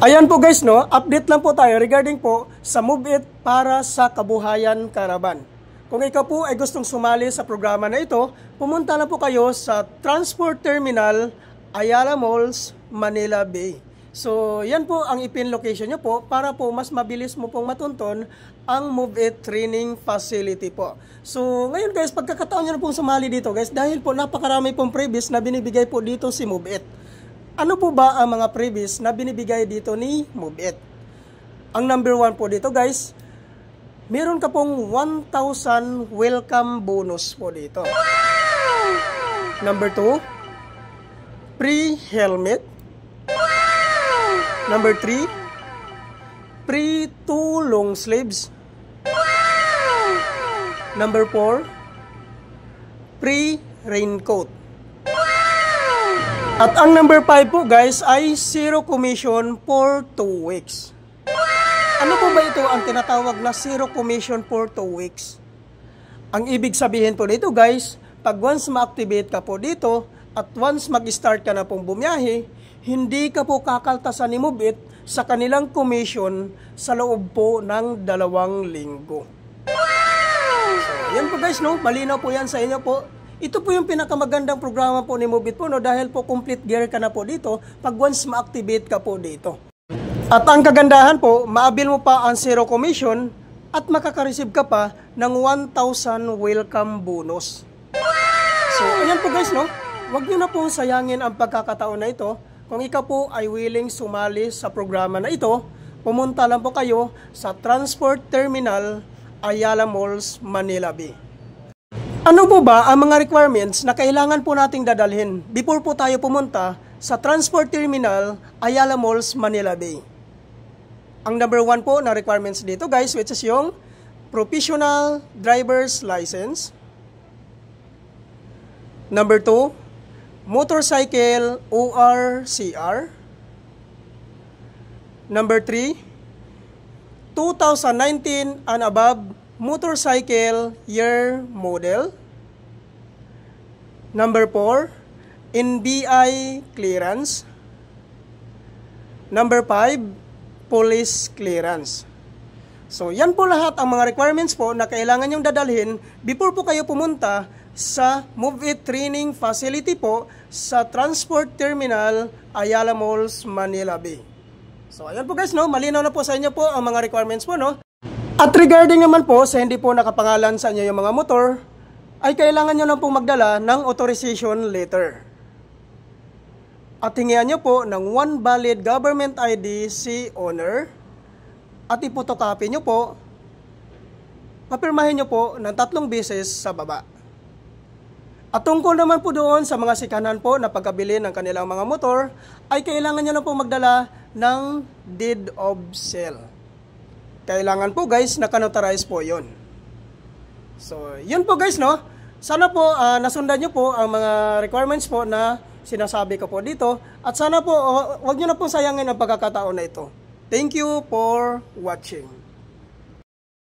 Ayan po guys, no, update lang po tayo regarding po sa Move It para sa Kabuhayan Caravan. Kung ikaw po ay gustong sumali sa programa na ito, pumunta na po kayo sa Transport Terminal, Ayala Malls, Manila Bay. So, yan po ang ipin location nyo po para po mas mabilis mo pong matunton ang Move It Training Facility po. So, ngayon guys, pagkakataon nyo na pong sumali dito guys, dahil po napakarami pong previous na binibigay po dito si Move It. Ano po ba ang mga previous na binibigay dito ni Move It? Ang number 1 po dito guys, meron ka pong 1,000 welcome bonus po dito. Number 2, free helmet. Number 3, free 2 long sleeves. Number 4, free raincoat. At ang number 5 po guys ay 0 commission for 2 weeks. Ano po ba ito ang tinatawag na 0 commission for 2 weeks? Ang ibig sabihin po dito guys, pag once ma-activate ka po dito at once mag-start ka na pong bumiyahe, hindi ka po kakaltasan ni Move It sa kanilang commission sa loob po ng 2 linggo. So, yan po guys, no? Malinaw po yan sa inyo po. Ito po yung pinakamagandang programa po ni Move It po, no? Dahil po complete gear ka na po dito pag once ma-activate ka po dito. At ang kagandahan po, maabil mo pa ang 0 commission at makaka-receive ka pa ng 1,000 welcome bonus. So, ayan po guys, no? Huwag nyo na po sayangin ang pagkakataon na ito. Kung ikaw po ay willing sumali sa programa na ito, pumunta lang po kayo sa Transport Terminal, Ayala Malls, Manila Bay. Ano po ba ang mga requirements na kailangan po nating dadalhin before po tayo pumunta sa Transport Terminal, Ayala Malls, Manila Bay? Ang number 1 po na requirements dito guys, which is yung Professional Driver's License. Number 2, Motorcycle ORCR. Number 3, 2019 and above motorcycle year model. Number 4, NBI clearance. Number 5, police clearance. So, yan po lahat ang mga requirements po na kailangan nyong dadalhin before po kayo pumunta sa Move It Training Facility po sa Transport Terminal, Ayala Malls, Manila Bay. So, ayan po guys, no? Malinaw na po sa inyo po ang mga requirements po, no? At regarding naman po sa hindi po nakapangalan sa inyo yung mga motor, ay kailangan nyo lang po magdala ng authorization letter. At hingian nyo po ng 1 valid government ID si owner. At ipotocopy nyo po, papirmahin nyo po ng 3 beses sa baba. At tungkol naman po doon sa mga sikanan po na pagkabili ng kanilang mga motor, ay kailangan nyo lang po magdala ng deed of sale. Kailangan po guys, naka-notarize po yun. So, yun po guys, no? Sana po nasundan nyo po ang mga requirements po na sinasabi ko po dito. At sana po, wag nyo na po sayangin ang pagkakataon na ito. Thank you for watching.